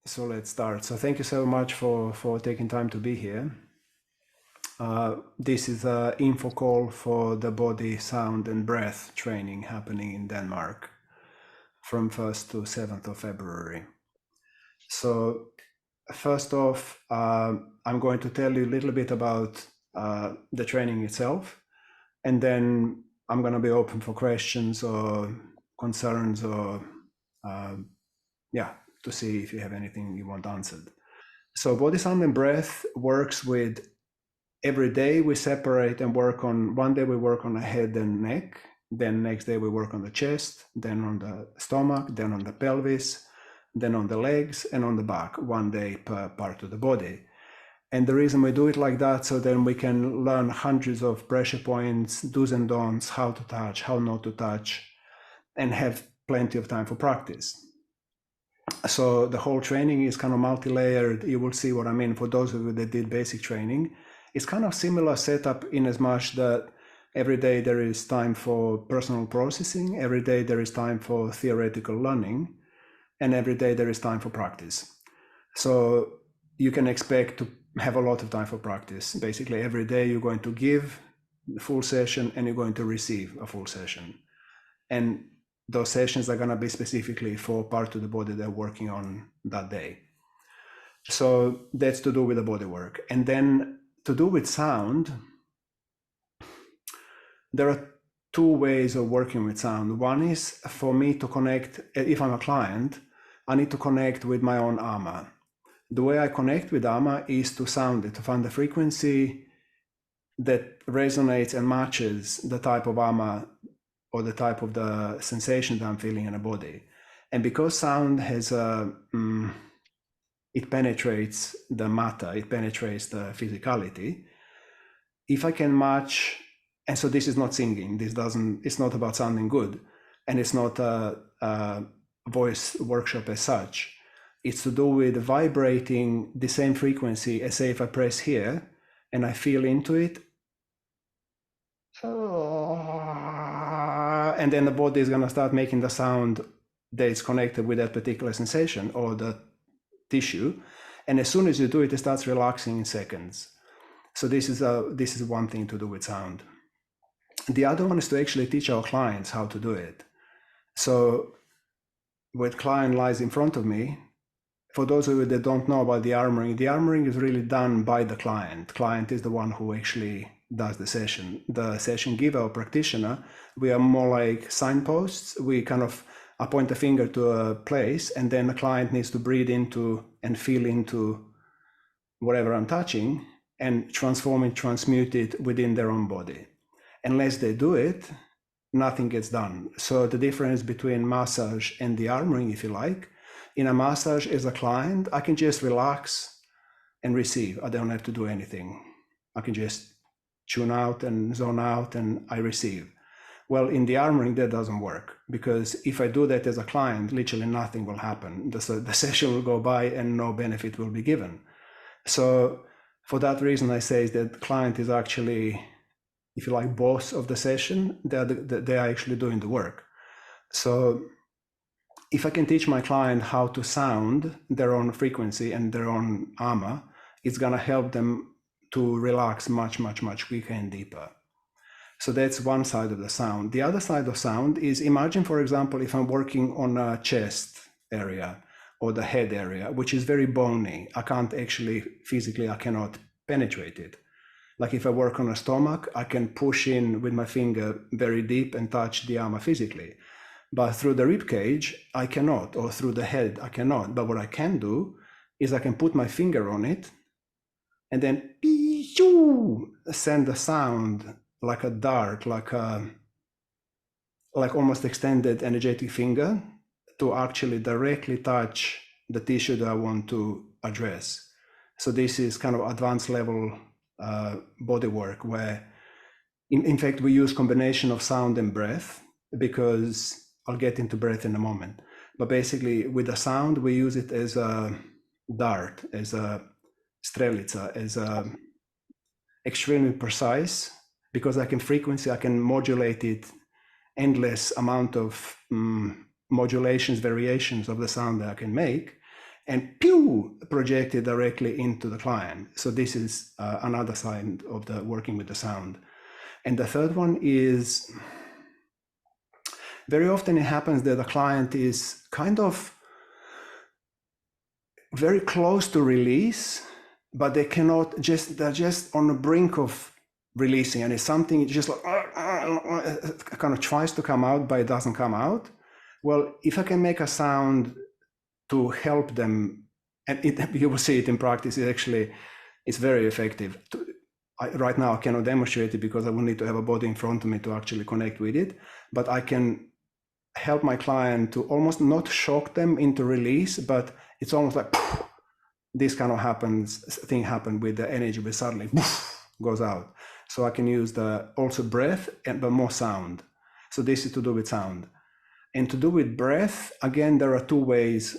So let's start. So thank you so much for taking time to be here. This is an info call for the body, sound and breath training happening in Denmark from 1st to 7th of February. So first off, I'm going to tell you a little bit about the training itself, and then I'm going to be open for questions or concerns or to see if you have anything you want answered. So body, sound and breath works with every day we separate and work on, one day we work on the head and neck, then next day we work on the chest, then on the stomach, then on the pelvis, then on the legs and on the back, one day per part of the body. And the reason we do it like that, so then we can learn hundreds of pressure points, do's and don'ts, how to touch, how not to touch, and have plenty of time for practice. So the whole training is kind of multi-layered. You will see what I mean for those of you that did basic training. It's kind of similar setup in as much that every day there is time for personal processing, every day there is time for theoretical learning, and every day there is time for practice. So you can expect to have a lot of time for practice. Basically, every day you're going to give the full session and you're going to receive a full session. And those sessions are going to be specifically for part of the body they're working on that day. So that's to do with the body work. And then to do with sound, there are two ways of working with sound. One is for me to connect, if I'm a client, I need to connect with my own AMA. The way I connect with AMA is to sound it, to find the frequency that resonates and matches the type of AMA or the type of the sensation that I'm feeling in the body. And because sound has it penetrates the matter, it penetrates the physicality, if I can match, and so this is not singing, it's not about sounding good, and it's not a voice workshop as such. It's to do with vibrating the same frequency as, say, if I press here and I feel into it, and then the body is going to start making the sound that is connected with that particular sensation or the tissue. And as soon as you do it, it starts relaxing in seconds. So this is one thing to do with sound. The other one is to actually teach our clients how to do it. So when client lies in front of me, for those of you that don't know about the armoring is really done by the client. Client is the one who actually does the session. The session giver or practitioner, we are more like signposts. We kind of point a finger to a place, and then the client needs to breathe into and feel into whatever I'm touching and transmute it within their own body. Unless they do it, nothing gets done. So the difference between massage and the armoring, if you like, in a massage as a client, I can just relax and receive. I don't have to do anything. I can just tune out and zone out and I receive. Well, in the armoring, that doesn't work, because if I do that as a client, literally nothing will happen. The session will go by and no benefit will be given. So for that reason, I say that the client is actually, if you like, boss of the session. They are actually doing the work. So if I can teach my client how to sound their own frequency and their own AMA, it's going to help them to relax much, much, much quicker and deeper. So that's one side of the sound. The other side of sound is, imagine, for example, if I'm working on a chest area or the head area, which is very bony. I can't actually, physically, I cannot penetrate it. Like if I work on a stomach, I can push in with my finger very deep and touch the AMA physically. But through the rib cage, I cannot, or through the head, I cannot. But what I can do is I can put my finger on it and then send a sound like a dart, like almost extended energetic finger to actually directly touch the tissue that I want to address. So this is kind of advanced level body work where, in fact, we use combination of sound and breath, because I'll get into breath in a moment. But basically with the sound, we use it as a dart, as a strelica, as a extremely precise, because I can modulate it, endless amount of modulations, variations of the sound that I can make. and pew, projected directly into the client. So this is another side of the working with the sound. And the third one is, very often it happens that the client is kind of very close to release, but they cannot, they're just on the brink of releasing, and it's something just like kind of tries to come out, but it doesn't come out. Well, if I can make a sound to help them, and you will see it in practice, it's very effective. Right now I cannot demonstrate it because I will need to have a body in front of me to actually connect with it, but I can help my client to almost not shock them into release, but it's almost like this kind of thing happened with the energy, but suddenly goes out. So I can use the also breath, but more sound. So this is to do with sound. And to do with breath, again, there are two ways,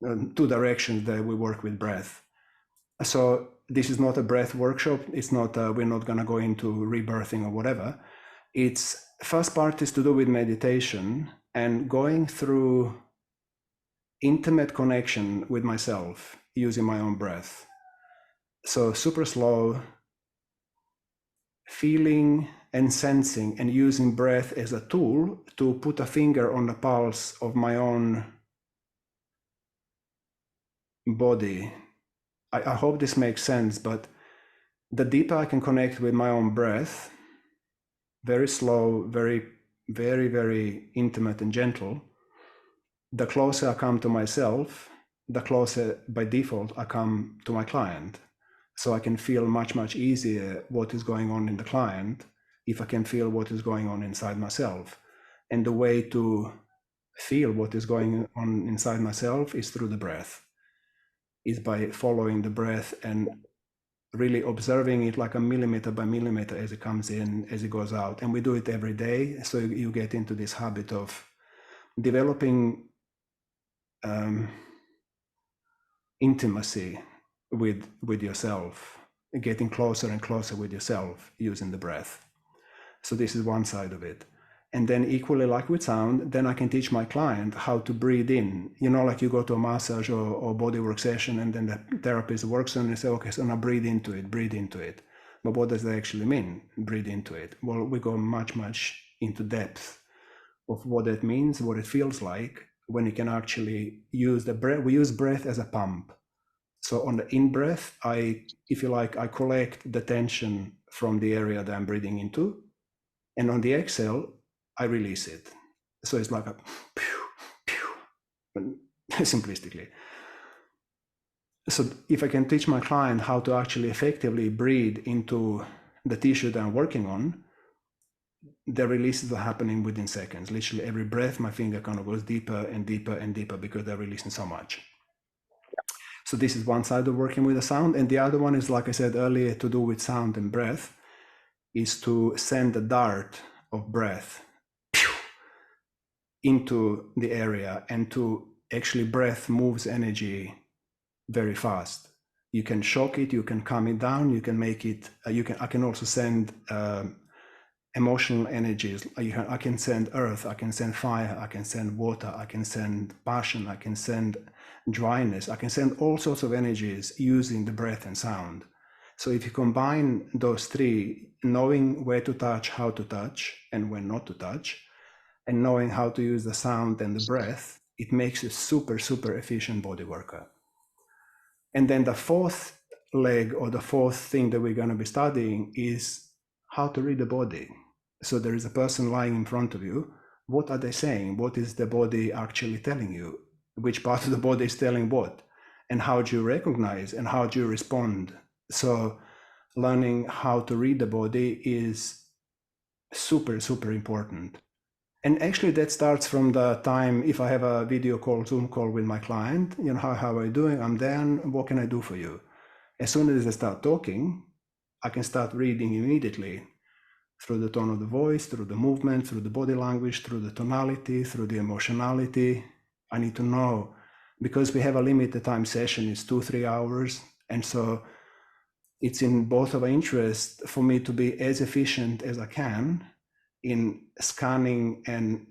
two directions that we work with breath. So this is not a breath workshop. It's not, we're not going to go into rebirthing or whatever. It's first part is to do with meditation and going through intimate connection with myself using my own breath. So super slow, feeling and sensing and using breath as a tool to put a finger on the pulse of my own body. I hope this makes sense, but the deeper I can connect with my own breath, very slow, very, very, very intimate and gentle, the closer I come to myself, the closer by default I come to my client. So I can feel much, much easier what is going on in the client if I can feel what is going on inside myself. And the way to feel what is going on inside myself is through the breath, is by following the breath and really observing it like a millimeter by millimeter as it comes in, as it goes out. And we do it every day. So you get into this habit of developing intimacy with yourself, getting closer and closer with yourself using the breath. So this is one side of it. And then equally like with sound, then I can teach my client how to breathe in. You know, like you go to a massage or bodywork session and then the therapist works on it and say, okay, so now breathe into it, breathe into it. But what does that actually mean, breathe into it? Well, we go much, much into depth of what that means, what it feels like when you can actually use the breath. We use breath as a pump. So on the in-breath, if you like, I collect the tension from the area that I'm breathing into. And on the exhale, I release it. So it's like a pew, pew, simplistically. So if I can teach my client how to actually effectively breathe into the tissue that I'm working on, the releases are happening within seconds. Literally every breath, my finger kind of goes deeper and deeper and deeper because they're releasing so much. So this is one side of working with the sound. And the other one is, like I said earlier, to do with sound and breath, is to send a dart of breath into the area, and to actually breath moves energy very fast. You can shock it, you can calm it down, you can make it, I can also send emotional energies. I can send earth, I can send fire, I can send water, I can send passion, I can send dryness, I can send all sorts of energies using the breath and sound. So if you combine those three, knowing where to touch, how to touch, and when not to touch, and knowing how to use the sound and the breath, it makes you super, super efficient body worker. And then the fourth leg, or the fourth thing that we're going to be studying, is how to read the body. So there is a person lying in front of you. What are they saying? What is the body actually telling you? Which part of the body is telling what? And how do you recognize and how do you respond? So learning how to read the body is super, super important. And actually that starts from the time, if I have a video call, Zoom call with my client, you know, how are you doing? I'm Dan, what can I do for you? As soon as I start talking, I can start reading immediately through the tone of the voice, through the movement, through the body language, through the tonality, through the emotionality. I need to know, because we have a limited time session, it's 2-3 hours. And so it's in both of our interests for me to be as efficient as I can in scanning and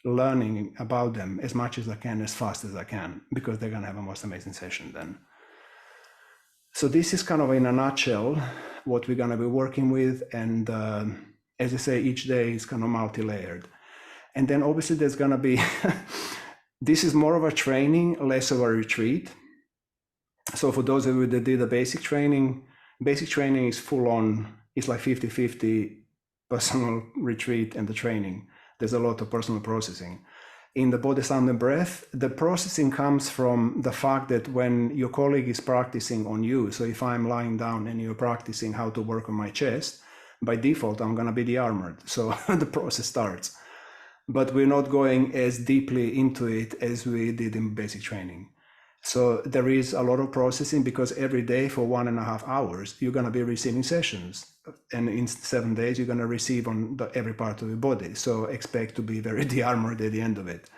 learning about them as much as I can, as fast as I can, because they're going to have a most amazing session then. So this is kind of in a nutshell what we're going to be working with. And as I say, each day is kind of multi-layered. And then obviously there's going to be, this is more of a training, less of a retreat. So for those of you that did the basic training is full on, it's like 50-50 personal retreat and the training. There's a lot of personal processing. In the body, sound, and breath, the processing comes from the fact that when your colleague is practicing on you, so if I'm lying down and you're practicing how to work on my chest, by default, I'm going to be de-armored. So the process starts. But we're not going as deeply into it as we did in basic training. So there is a lot of processing, because every day for 1.5 hours, you're going to be receiving sessions. And in 7 days, you're going to receive on every part of your body. So expect to be very de-armored at the end of it.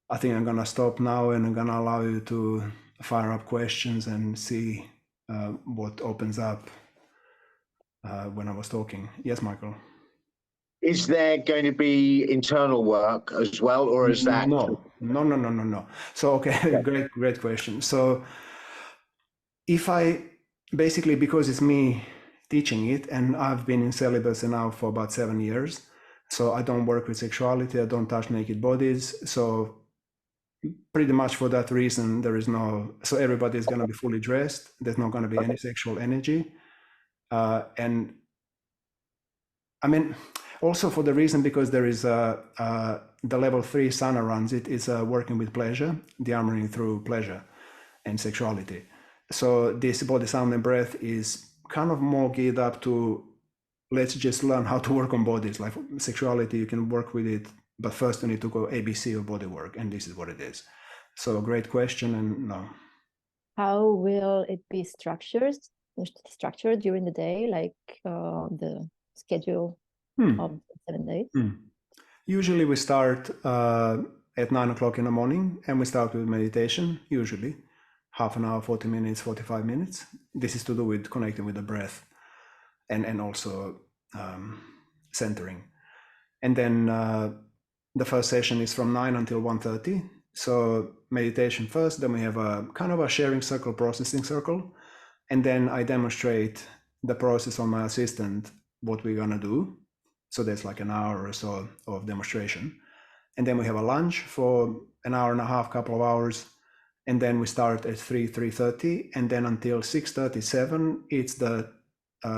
I think I'm going to stop now, and I'm going to allow you to fire up questions and see what opens up when I was talking. Yes, Michael? Is there going to be internal work as well, or is that? No. So, okay, great question. So if I, basically, because it's me teaching it, and I've been in celibacy now for about 7 years, so I don't work with sexuality, I don't touch naked bodies. So pretty much for that reason, there is no, so everybody is going to be fully dressed. There's not going to be any sexual energy. And I mean, also for the reason, because there is the level 3 sana runs it, is working with pleasure, de-armoring through pleasure and sexuality. So this body, sound, and breath is kind of more geared up to, let's just learn how to work on bodies. Like sexuality, you can work with it, but first you need to go ABC of bodywork, and this is what it is. So great question, and no. How will it be structured during the day, like the schedule of 7 days? Usually we start at 9 o'clock in the morning, and we start with meditation, usually half an hour, 40 minutes, 45 minutes. This is to do with connecting with the breath and also centering. And then the first session is from 9 until 1:30. So meditation first, then we have a kind of a sharing circle, processing circle. And then I demonstrate the process on my assistant, what we're gonna do. So there's like an hour or so of demonstration. And then we have a lunch for an hour and a half, couple of hours. And then we start at 3:30, and then until 6:37, it's the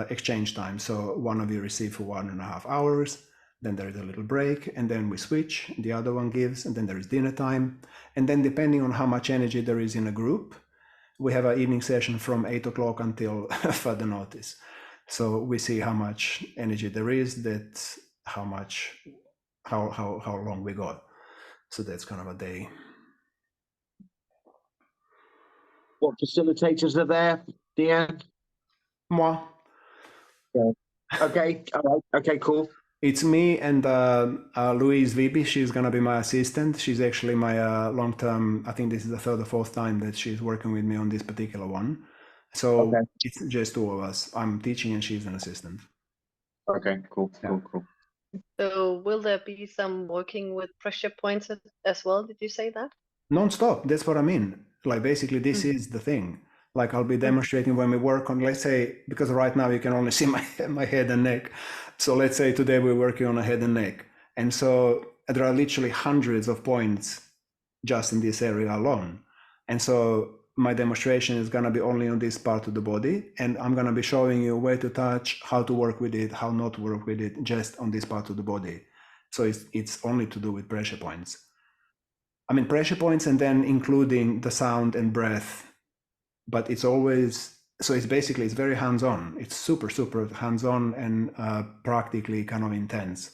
exchange time. So one of you receive for 1.5 hours, then there is a little break, and then we switch, the other one gives, and then there is dinner time. And then depending on how much energy there is in a group, we have an evening session from 8 o'clock until further notice. So we see how much energy there is, that's how long we got. So that's kind of a day. What facilitators are there, Deanne? Moi. Okay, all right. Okay, cool. It's me and Louise Vibi. She's going to be my assistant. She's actually my long-term, I think this is the 3rd or 4th time that she's working with me on this particular one. So It's just 2 of us. I'm teaching and she's an assistant. Okay, cool, Yeah. cool. So will there be some working with pressure points as well? Did you say that? Non-stop, that's what I mean. Like basically this is the thing. Like I'll be demonstrating when we work on, let's say, because right now you can only see my head and neck. So let's say today we're working on a head and neck. And so there are literally hundreds of points just in this area alone. And so my demonstration is going to be only on this part of the body. And I'm going to be showing you where to touch, how to work with it, how not to work with it, just on this part of the body. So it's only to do with pressure points. I mean, pressure points, and then including the sound and breath, but it's always, so it's basically, it's very hands-on. It's super, super hands-on and practically kind of intense.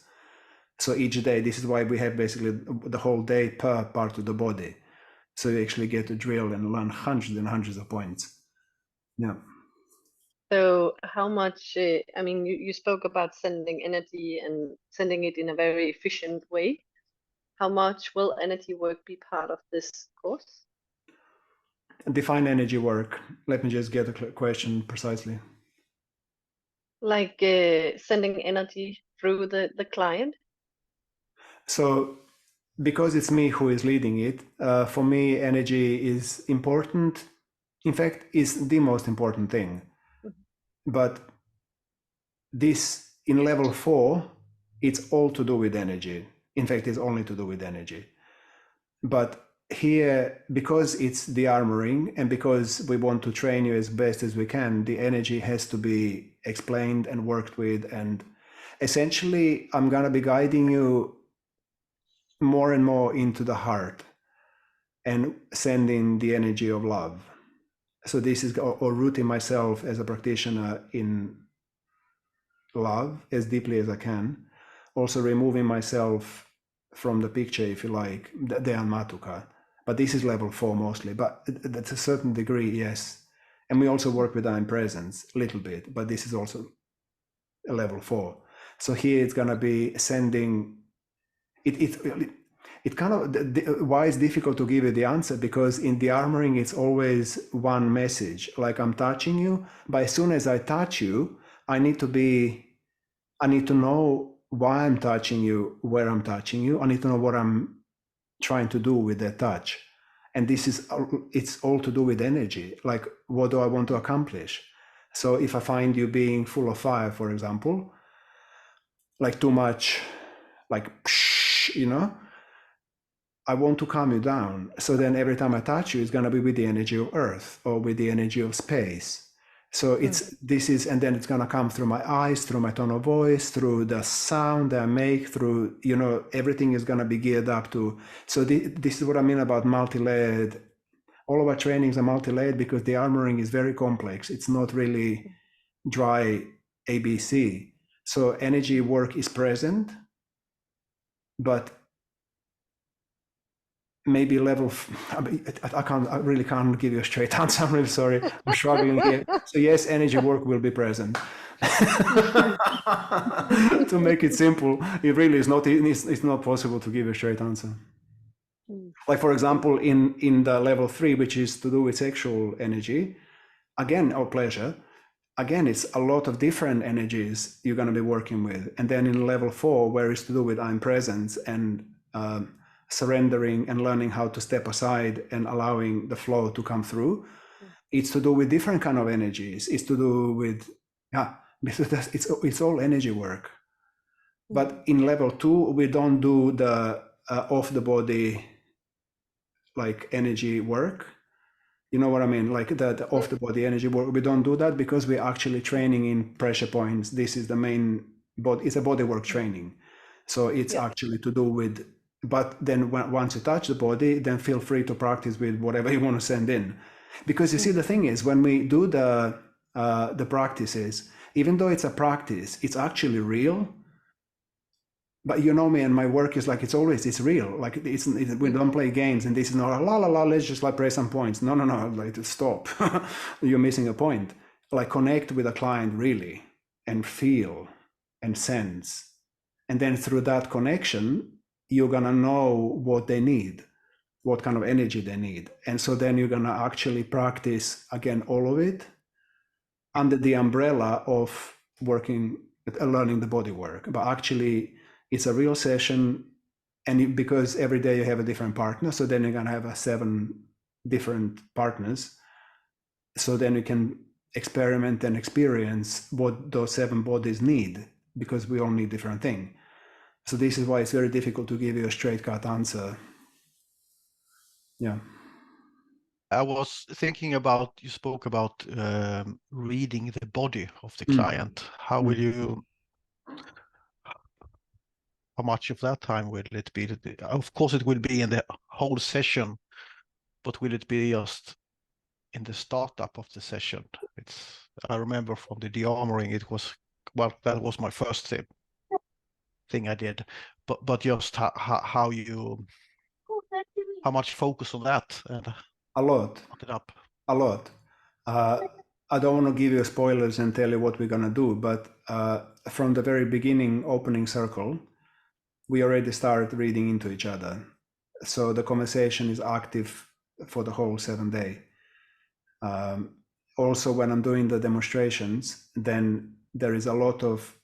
So each day, this is why we have basically the whole day per part of the body. So you actually get to drill and learn hundreds and hundreds of points. Yeah. So how much, I mean, you spoke about sending energy and sending it in a very efficient way. How much will energy work be part of this course? Define energy work. Let me just get the question precisely. Like sending energy through the client? So because it's me who is leading it, for me, energy is important. In fact, is the most important thing. But this, in level 4, it's all to do with energy. In fact, it's only to do with energy. But here, because it's the armoring and because we want to train you as best as we can, the energy has to be explained and worked with. And essentially, I'm going to be guiding you more and more into the heart and sending the energy of love. So this is, or rooting myself as a practitioner in love as deeply as I can. Also removing myself from the picture, if you like, the Matuka. But this is level 4 mostly, but at a certain degree, yes. And we also work with I'm presence a little bit, but this is also a level 4. So here it's going to be sending, it kind of, why it's difficult to give you the answer, because in the armoring, it's always one message, like I'm touching you, but as soon as I touch you, I need to know why I'm touching you, where I'm touching you. I need to know what I'm trying to do with that touch. And it's all to do with energy. Like, what do I want to accomplish? So if I find you being full of fire, for example, like too much, like, I want to calm you down. So then every time I touch you, it's going to be with the energy of earth or with the energy of space. So and then it's going to come through my eyes, through my tone of voice, through the sound that I make, through, everything is going to be geared up to. So this is what I mean about multi-layered. All of our trainings are multi-layered because the armoring is very complex. It's not really dry ABC. So energy work is present, but maybe I really can't give you a straight answer. I'm really sorry. I'm struggling here. So yes, energy work will be present. To make it simple, it really is not. It's not possible to give a straight answer. Like, for example, in the level 3, which is to do with sexual energy, again, or pleasure, again, it's a lot of different energies you're going to be working with. And then in level 4, where it's to do with I'm presence and surrendering and learning how to step aside and allowing the flow to come through, it's to do with different kind of energies. It's to do with, it's all energy work. But in level 2, we don't do the off the body, like, energy work. You know what I mean? Like the off the body energy work. We don't do that because we're actually training in pressure points. This is the main body. It's a bodywork training. So it's actually to do with, but then once you touch the body, then feel free to practice with whatever you want to send in. Because you see, the thing is, when we do the practices, even though it's a practice, it's actually real. But you know me, and my work is like, it's real. Like we don't play games, and this is not la la la. Let's just like play some points. No. Like, stop. You're missing a point. Like, connect with a client really, and feel and sense, and then through that connection, you're gonna know what they need, what kind of energy they need, and so then you're gonna actually practice again all of it under the umbrella of learning the body work. But actually, it's a real session, and because every day you have a different partner, so then you're going to have 7 different partners. So then you can experiment and experience what those 7 bodies need, because we all need different things. So this is why it's very difficult to give you a straight cut answer. Yeah. I was thinking about, you spoke about reading the body of the client. How will you, how much of that time will it be? Of course, it will be in the whole session, but will it be just in the startup of the session? I remember from the de-armoring, it was, well, that was my first thing I did, but just how much focus on that? And a lot. I don't want to give you spoilers and tell you what we're going to do, but from the very beginning, opening circle, we already started reading into each other. So the conversation is active for the whole 7 day. Also, when I'm doing the demonstrations, then there is a lot of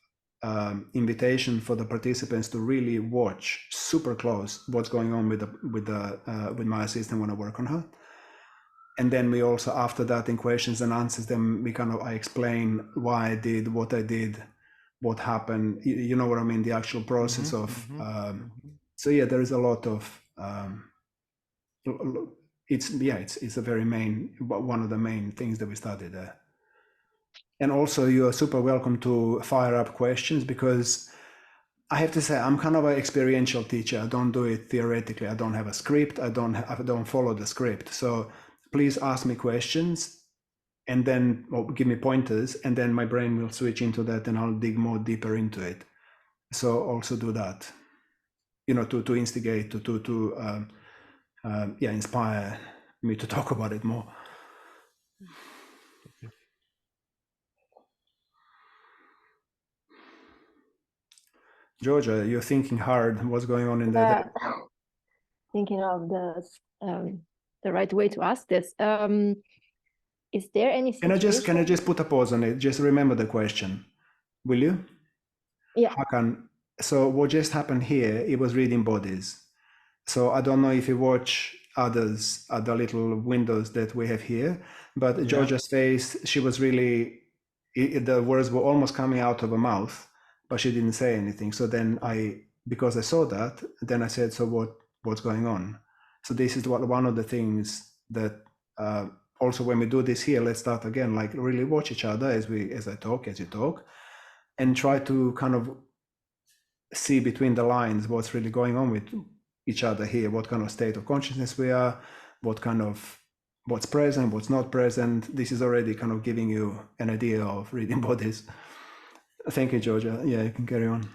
invitation for the participants to really watch super close what's going on with my assistant when I work on her. And then we also, after that, in questions and answers, then I explain why I did what I did, what happened. You know what I mean? The actual process of. So yeah, there is a lot of. It's a very one of the main things that we studied there. And also, you are super welcome to fire up questions, because I have to say I'm kind of an experiential teacher. I don't do it theoretically. I don't have a script. I don't follow the script. So please ask me questions, and then give me pointers, and then my brain will switch into that, and I'll dig more deeper into it. So also do that, to instigate, to inspire me to talk about it more. Georgia, you're thinking hard. What's going on in there? Thinking of the right way to ask this. Is there any situation... Can I just put a pause on it? Just remember the question, will you? Yeah. Hakan, so what just happened here, it was reading bodies. So I don't know if you watch others at the little windows that we have here, but Georgia's face, she was really, the words were almost coming out of her mouth, but she didn't say anything. So then because I saw that, then I said, so what's going on? So this is one of the things that also when we do this here, let's start again, like really watch each other as you talk, and try to kind of see between the lines what's really going on with each other here, what kind of state of consciousness we are, what's present, what's not present. This is already kind of giving you an idea of reading bodies. Thank you, Georgia. Yeah, you can carry on.